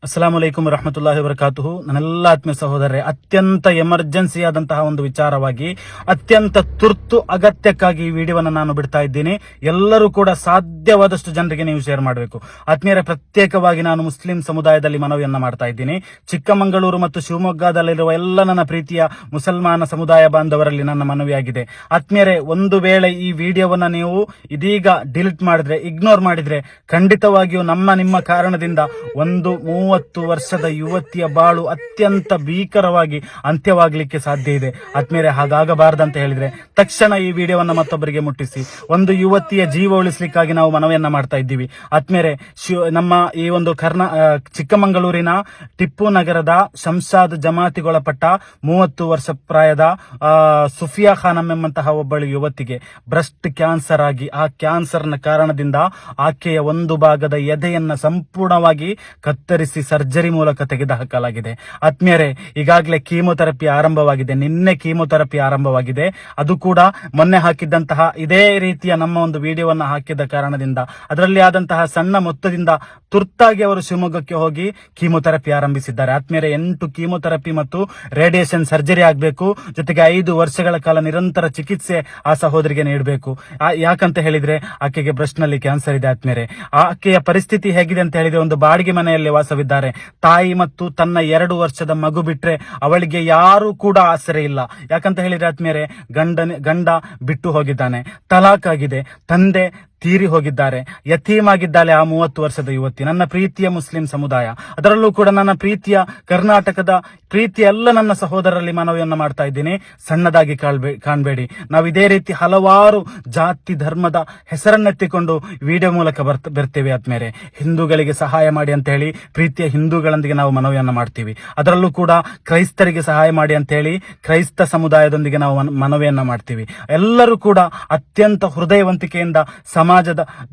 ಅಸ್ಸಲಾಂ ವಲೈಕುಂ ವರಹಮತುಲ್ಲಾಹಿ ವಬರಕಾತುಹು. ನನ್ನೆಲ್ಲ ಆತ್ಮೀಯ ಸಹೋದರರೇ, ಅತ್ಯಂತ ಎಮರ್ಜೆನ್ಸಿ ಆದಂತಹ ಒಂದು ವಿಚಾರವಾಗಿ, ಅತ್ಯಂತ ತುರ್ತು ಅಗತ್ಯಕ್ಕಾಗಿ ಈ ವಿಡಿಯೋವನ್ನು ನಾನು ಬಿಡ್ತಾ ಇದ್ದೀನಿ. ಎಲ್ಲರೂ ಕೂಡ ಸಾಧ್ಯವಾದಷ್ಟು ಜನರಿಗೆ ನೀವು ಶೇರ್ ಮಾಡಬೇಕು. ಆತ್ಮೀಯರೇ, ಪ್ರತ್ಯೇಕವಾಗಿ ನಾನು ಮುಸ್ಲಿಂ ಸಮುದಾಯದಲ್ಲಿ ಮನವಿಯನ್ನ ಮಾಡ್ತಾ ಇದ್ದೀನಿ. ಚಿಕ್ಕಮಗಳೂರು ಮತ್ತು ಶಿವಮೊಗ್ಗದಲ್ಲಿರುವ ಎಲ್ಲ ನನ್ನ ಪ್ರೀತಿಯ ಮುಸಲ್ಮಾನ ಸಮುದಾಯ ಬಾಂಧವರಲ್ಲಿ ನನ್ನ ಮನವಿಯಾಗಿದೆ. ಆತ್ಮೀಯರೇ, ಒಂದು ವೇಳೆ ಈ ವಿಡಿಯೋವನ್ನ ನೀವು ಇದೀಗ ಡಿಲೀಟ್ ಮಾಡಿದ್ರೆ, ಇಗ್ನೋರ್ ಮಾಡಿದ್ರೆ, ಖಂಡಿತವಾಗಿಯೂ ನಿಮ್ಮ ಕಾರಣದಿಂದ ಒಂದು 30 ವರ್ಷದ ಯುವತಿಯ ಬಾಳು ಅತ್ಯಂತ ಭೀಕರವಾಗಿ ಅಂತ್ಯವಾಗಲಿಕ್ಕೆ ಸಾಧ್ಯ ಇದೆ. ಆತ್ಮೀಯರೇ, ಹಾಗಾಗಬಾರದಂತ ಹೇಳಿದ್ರೆ ತಕ್ಷಣ ಈ ವಿಡಿಯೋವನ್ನ ಮತ್ತೊಬ್ಬರಿಗೆ ಮುಟ್ಟಿಸಿ. ಒಂದು ಯುವತಿಯ ಜೀವ ಉಳಿಸಲಿಕ್ಕಾಗಿ ನಾವು ಮನವಿಯನ್ನ ಮಾಡ್ತಾ ಇದ್ದೀವಿ. ಆತ್ಮೀಯರೇ, ನಮ್ಮ ಈ ಒಂದು ಚಿಕ್ಕಮಗಳೂರಿನ ಟಿಪ್ಪು ನಗರದ ಶಂಷಾದ್ ಜಮಾತಿಗೊಳಪಟ್ಟ 30 ವರ್ಷ ಪ್ರಾಯದ ಸುಫಿಯಾ ಖಾನಂ ಎಂಬಂತಹ ಒಬ್ಬಳು ಯುವತಿಗೆ ಬ್ರೆಸ್ಟ್ ಕ್ಯಾನ್ಸರ್ ಆಗಿ, ಆ ಕ್ಯಾನ್ಸರ್ನ ಕಾರಣದಿಂದ ಆಕೆಯ ಒಂದು ಭಾಗದ ಎದೆಯನ್ನ ಸಂಪೂರ್ಣವಾಗಿ ಕತ್ತರಿಸಿ ಸರ್ಜರಿ ಮೂಲಕ ತೆಗೆದುಹಾಕಲಾಗಿದೆ. ಆತ್ಮೀಯರೇ, ಈಗಾಗಲೇ ಕೀಮೋಥೆರಪಿ ಆರಂಭವಾಗಿದೆ. ನಿನ್ನೆ ಕೀಮೋಥೆರಪಿ ಆರಂಭವಾಗಿದೆ. ಅದು ಕೂಡ ಮೊನ್ನೆ ಹಾಕಿದ್ದಂತಹ ಇದೇ ರೀತಿಯ ನಮ್ಮ ಒಂದು ವಿಡಿಯೋವನ್ನ ಹಾಕಿದ ಕಾರಣದಿಂದ, ಅದರಲ್ಲಿ ಆದಂತಹ ಸಣ್ಣ ಮೊತ್ತದಿಂದ ತುರ್ತಾಗಿ ಅವರು ಶಿವಮೊಗ್ಗಕ್ಕೆ ಹೋಗಿ ಕೀಮೋಥೆರಪಿ ಆರಂಭಿಸಿದ್ದಾರೆ. ಆತ್ಮೀಯರೇ, 8 ಕೀಮೋಥೆರಪಿ ಮತ್ತು ರೇಡಿಯೇಷನ್ ಸರ್ಜರಿ ಆಗಬೇಕು. ಜೊತೆಗೆ 5 ವರ್ಷಗಳ ಕಾಲ ನಿರಂತರ ಚಿಕಿತ್ಸೆ ಆ ಸಹೋದರಿಗೆ ನೀಡಬೇಕು. ಯಾಕಂತ ಹೇಳಿದ್ರೆ ಆಕೆಗೆ ಬ್ರೆಸ್ಟ್ ನಲ್ಲಿ ಕ್ಯಾನ್ಸರ್ ಇದೆ. ಆತ್ಮೀಯರೇ, ಆಕೆಯ ಪರಿಸ್ಥಿತಿ ಹೇಗಿದೆ ಅಂತ ಹೇಳಿದ್ರೆ, ಒಂದು ಬಾಡಿಗೆ ಮನೆಯಲ್ಲಿ ವಾಸವಿದ್ದಾರೆ. ತಾಯಿ ಮತ್ತು ತನ್ನ 2 ವರ್ಷದ ಮಗು ಬಿಟ್ರೆ ಅವಳಿಗೆ ಯಾರು ಕೂಡ ಆಸರೆ ಇಲ್ಲ. ಯಾಕಂತ ಹೇಳಿದ್ರೆ ಆತ್ಮೀಯರೇ, ಗಂಡ ಬಿಟ್ಟು ಹೋಗಿದ್ದಾನೆ, ತಲಾಕ್ ಆಗಿದೆ, ತಂದೆ ತೀರಿ ಹೋಗಿದ್ದಾರೆ, ಯತೀಮಾಗಿದ್ದಾಳೆ ಆ 30 ವರ್ಷದ ಯುವತಿ. ನನ್ನ ಪ್ರೀತಿಯ ಮುಸ್ಲಿಂ ಸಮುದಾಯ, ಅದರಲ್ಲೂ ಕೂಡ ನನ್ನ ಪ್ರೀತಿಯ ಕರ್ನಾಟಕದ ಪ್ರೀತಿಯ ಎಲ್ಲ ನನ್ನ ಸಹೋದರರಲ್ಲಿ ಮನವಿಯನ್ನ ಮಾಡ್ತಾ ಇದ್ದೀನಿ, ಸಣ್ಣದಾಗಿ ಕಾಣಬೇಡಿ. ನಾವು ಇದೇ ರೀತಿ ಹಲವಾರು ಜಾತಿ ಧರ್ಮದ ಹೆಸರನ್ನೆತ್ತಿಕೊಂಡು ವಿಡಿಯೋ ಮೂಲಕ ಬರ್ತೇವೆ. ಆದ್ಮೇಲೆ ಹಿಂದೂಗಳಿಗೆ ಸಹಾಯ ಮಾಡಿ ಅಂತ ಹೇಳಿ ಪ್ರೀತಿಯ ಹಿಂದೂಗಳೊಂದಿಗೆ ನಾವು ಮನವಿಯನ್ನ ಮಾಡ್ತೀವಿ. ಅದರಲ್ಲೂ ಕೂಡ ಕ್ರೈಸ್ತರಿಗೆ ಸಹಾಯ ಮಾಡಿ ಅಂತ ಹೇಳಿ ಕ್ರೈಸ್ತ ಸಮುದಾಯದೊಂದಿಗೆ ನಾವು ಮನವಿಯನ್ನ ಮಾಡ್ತೀವಿ. ಎಲ್ಲರೂ ಕೂಡ ಅತ್ಯಂತ ಹೃದಯವಂತಿಕೆಯಿಂದ ಸಮಾಜದ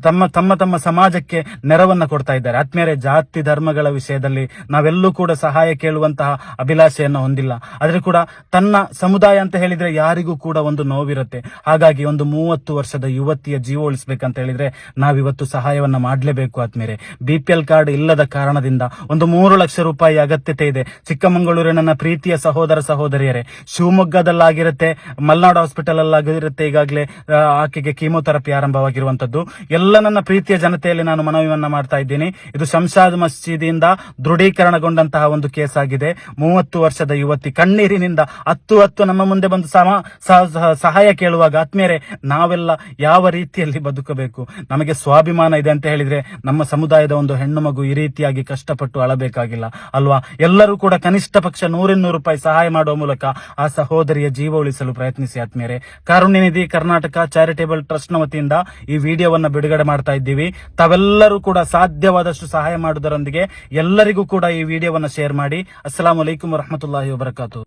ತಮ್ಮ ಸಮಾಜಕ್ಕೆ ನೆರವನ್ನ ಕೊಡ್ತಾ ಇದ್ದಾರೆ. ಆತ್ಮೀಯರೇ, ಜಾತಿ ಧರ್ಮಗಳ ವಿಷಯದಲ್ಲಿ ನಾವೆಲ್ಲೂ ಕೂಡ ಸಹಾಯ ಕೇಳುವಂತಹ ಅಭಿಲಾಷೆಯನ್ನು ಹೊಂದಿಲ್ಲ. ಆದ್ರೆ ಕೂಡ ತನ್ನ ಸಮುದಾಯ ಅಂತ ಹೇಳಿದ್ರೆ ಯಾರಿಗೂ ಕೂಡ ಒಂದು ನೋವಿರುತ್ತೆ. ಹಾಗಾಗಿ ಒಂದು 30 ವರ್ಷದ ಯುವತಿಯ ಜೀವ ಉಳಿಸಬೇಕಂತ ಹೇಳಿದ್ರೆ ನಾವಿವತ್ತು ಸಹಾಯವನ್ನ ಮಾಡಲೇಬೇಕು. ಆತ್ಮೀಯರೇ, BPL ಕಾರ್ಡ್ ಇಲ್ಲದ ಕಾರಣದಿಂದ ಒಂದು 3 ಲಕ್ಷ ರೂಪಾಯಿ ಅಗತ್ಯತೆ ಇದೆ. ಚಿಕ್ಕಮಗಳೂರಿನ ನನ್ನ ಪ್ರೀತಿಯ ಸಹೋದರ ಸಹೋದರಿಯರೇ, ಶಿವಮೊಗ್ಗದಲ್ಲಾಗಿರುತ್ತೆ, ಮಲ್ನಾಡು ಹಾಸ್ಪಿಟಲ್ ಅಲ್ಲಾಗಿರುತ್ತೆ. ಈಗಾಗಲೇ ಆಕೆಗೆ ಕೀಮೋಥೆರಪಿ ಆರಂಭವಾಗಿರುವಂತದ್ದು. ಎಲ್ಲ ನನ್ನ ಪ್ರೀತಿಯ ಜನತೆಯಲ್ಲಿ ನಾನು ಮನವಿಯನ್ನ ಮಾಡ್ತಾ ಇದ್ದೀನಿ. ಇದು ಶಂಷಾದ್ ಮಸೀದಿಯಿಂದ ದೃಢೀಕರಣಗೊಂಡಂತಹ ಒಂದು ಕೇಸ್ ಆಗಿದೆ. 30 ವರ್ಷದ ಯುವತಿ ಕಣ್ಣೀರಿನಿಂದ ಹತ್ತು ನಮ್ಮ ಮುಂದೆ ಬಂದು ಸಹಾಯ ಕೇಳುವಾಗ, ಆತ್ಮೀಯರೇ, ನಾವೆಲ್ಲ ಯಾವ ರೀತಿಯಲ್ಲಿ ಬದುಕಬೇಕು? ನಮಗೆ ಸ್ವಾಭಿಮಾನ ಇದೆ ಅಂತ ಹೇಳಿದ್ರೆ ನಮ್ಮ ಸಮುದಾಯದ ಒಂದು ಹೆಣ್ಣು ಮಗು ಈ ರೀತಿಯಾಗಿ ಕಷ್ಟಪಟ್ಟು ಅಳಬೇಕಾಗಿಲ್ಲ ಅಲ್ವಾ? ಎಲ್ಲರೂ ಕೂಡ ಕನಿಷ್ಠ ಪಕ್ಷ 100-200 ರೂಪಾಯಿ ಸಹಾಯ ಮಾಡುವ ಮೂಲಕ ಆ ಸಹೋದರಿಯ ಜೀವ ಉಳಿಸಲು ಪ್ರಯತ್ನಿಸಿ. ಆತ್ಮೀಯರೇ, ಕಾರುಣ್ಯ ನಿಧಿ ಕರ್ನಾಟಕ ಚಾರಿಟೇಬಲ್ ಟ್ರಸ್ಟ್ ನ ವತಿಯಿಂದ ಈ ವಿಡಿಯೋವನ್ನ ಬಿಡುಗಡೆ ಮಾಡ್ತಾ ಇದ್ದೀವಿ. ತಾವೆಲ್ಲರೂ ಕೂಡ ಸಾಧ್ಯವಾದಷ್ಟು ಸಹಾಯ ಮಾಡುವುದರೊಂದಿಗೆ ಎಲ್ಲರಿಗೂ ಕೂಡ ಈ ವಿಡಿಯೋವನ್ನ ಶೇರ್ ಮಾಡಿ. ಅಸ್ಸಲಾಂ ವಲೈಕುಂ ವರಹಮತುಲ್ಲಾಹಿ ವಬರಕಾತು.